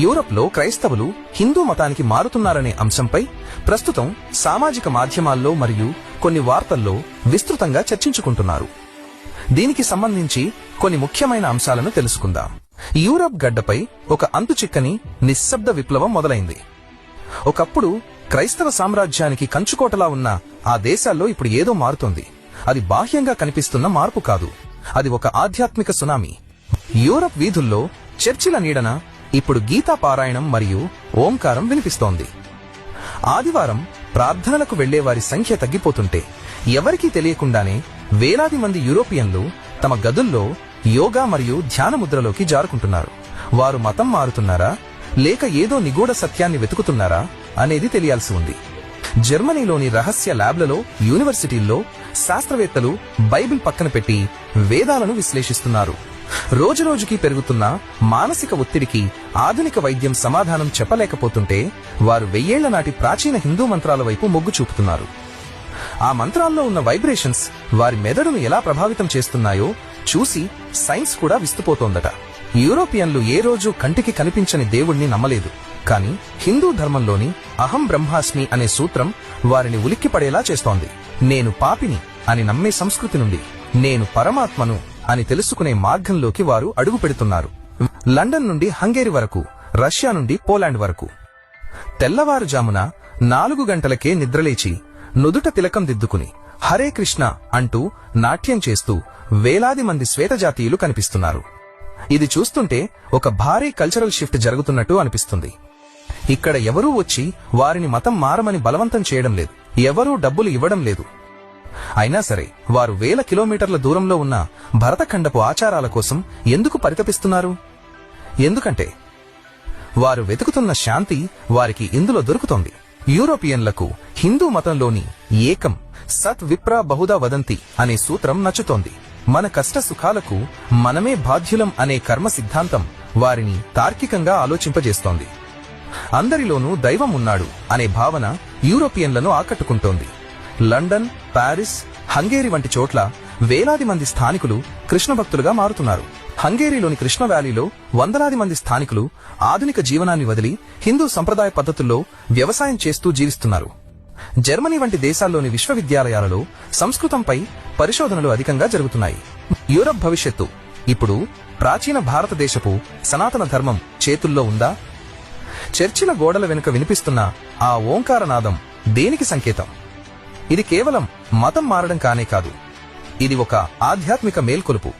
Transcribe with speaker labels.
Speaker 1: యూరప్లో క్రైస్తవులు హిందూ మతానికి మారుతున్నారనే అంశంపై ప్రస్తుతం సామాజిక మాధ్యమాల్లో మరియు కొన్ని వార్తల్లో విస్తృతంగా చర్చించుకుంటున్నారు. దీనికి సంబంధించి కొన్ని ముఖ్యమైన అంశాలను తెలుసుకుందాం. యూరప్ గడ్డపై ఒక అంతుచిక్కని నిశ్శబ్ద విప్లవం మొదలైంది. ఒకప్పుడు క్రైస్తవ సామ్రాజ్యానికి కంచుకోటలా ఉన్న ఆ దేశాల్లో ఇప్పుడు ఏదో మారుతోంది. అది బాహ్యంగా కనిపిస్తున్న మార్పు కాదు, అది ఒక ఆధ్యాత్మిక సునామీ. యూరప్ వీధుల్లో చర్చిల నీడన ఇప్పుడు గీతా పారాయణం మరియు ఓంకారం వినిపిస్తోంది. ఆదివారం ప్రార్థనలకు వెళ్లేవారి సంఖ్య తగ్గిపోతుంటే ఎవరికీ తెలియకుండానే వేలాది మంది యూరోపియన్లు తమ గదుల్లో యోగా మరియు ధ్యాన ముద్రలోకి జారుకుంటున్నారు. వారు మతం మారుతున్నారా లేక ఏదో నిగూఢ సత్యాన్ని వెతుకుతున్నారా అనేది తెలియాల్సి ఉంది. జర్మనీలోని రహస్య ల్యాబ్లలో, యూనివర్సిటీల్లో శాస్త్రవేత్తలు బైబిల్ పక్కన పెట్టి వేదాలను విశ్లేషిస్తున్నారు. రోజురోజుకి పెరుగుతున్న మానసిక ఒత్తిడికి ఆధునిక వైద్యం సమాధానం చెప్పలేకపోతుంటే వారు 1000 ఏళ్ల నాటి ప్రాచీన హిందూ మంత్రాల వైపు మొగ్గు చూపుతున్నారు. ఆ మంత్రాల్లో ఉన్న వైబ్రేషన్స్ వారి మెదడును ఎలా ప్రభావితం చేస్తున్నాయో చూసి సైన్స్ కూడా విస్తుపోతోందట. యూరోపియన్లు ఏ రోజు కంటికి కనిపించని దేవుణ్ణి నమ్మలేదు. కానీ హిందూ ధర్మంలోని అహం బ్రహ్మాస్మి అనే సూత్రం వారిని ఉలిక్కిపడేలా చేస్తోంది. నేను పాపిని అని నమ్మే సంస్కృతి నుండి నేను పరమాత్మను అని తెలుసుకునే మార్గంలోకి వారు అడుగు పెడుతున్నారు. లండన్ నుండి హంగేరి వరకు, రష్యా నుండి పోలాండ్ వరకు తెల్లవారుజామున 4 గంటలకే నిద్రలేచి నుదుట తిలకం దిద్దుకుని హరే కృష్ణ అంటూ నాట్యం చేస్తూ వేలాది మంది శ్వేతజాతీయులు కనిపిస్తున్నారు. ఇది చూస్తుంటే ఒక భారీ కల్చరల్ షిఫ్ట్ జరుగుతున్నట్టు అనిపిస్తుంది. ఇక్కడ ఎవరూ వచ్చి వారిని మతం మారమని బలవంతం చేయడం లేదు, ఎవరూ డబ్బులు ఇవ్వడం లేదు. అయినా సరే వారు వేల కిలోమీటర్ల దూరంలో ఉన్న భరతఖండపు ఆచారాల కోసం ఎందుకు పరితపిస్తున్నారు? ఎందుకంటే వారు వెతుకుతున్న శాంతి వారికి ఇందులో దొరుకుతోంది. యూరోపియన్లకు హిందూ మతంలోని ఏకం సత్ విప్రా బహుదా వదంతి అనే సూత్రం నచ్చుతోంది. మన కష్ట సుఖాలకు మనమే బాధ్యులం అనే కర్మ సిద్ధాంతం వారిని తార్కికంగా ఆలోచింపజేస్తోంది. అందరిలోనూ దైవం ఉన్నాడు అనే భావన యూరోపియన్లను ఆకట్టుకుంటోంది. లండన్, పారిస్, హంగేరి వంటి చోట్ల వేలాది మంది స్థానికులు కృష్ణ భక్తులుగా మారుతున్నారు. హంగేరీలోని కృష్ణ వ్యాలీలో వందలాది మంది స్థానికులు ఆధునిక జీవనాన్ని వదిలి హిందూ సంప్రదాయ పద్ధతుల్లో వ్యవసాయం చేస్తూ జీవిస్తున్నారు. జర్మనీ వంటి దేశాల్లోని విశ్వవిద్యాలయాలలో సంస్కృతంపై పరిశోధనలు అధికంగా జరుగుతున్నాయి. యూరప్ భవిష్యత్తు ఇప్పుడు ప్రాచీన భారతదేశపు సనాతన ధర్మం చేతుల్లో ఉందా? చర్చిల గోడల వెనుక వినిపిస్తున్న ఆ ఓంకారనాదం దేనికి సంకేతం? ఇది కేవలం మతం మారడం కానే కాదు, ఇది ఒక ఆధ్యాత్మిక మేల్కొలుపు.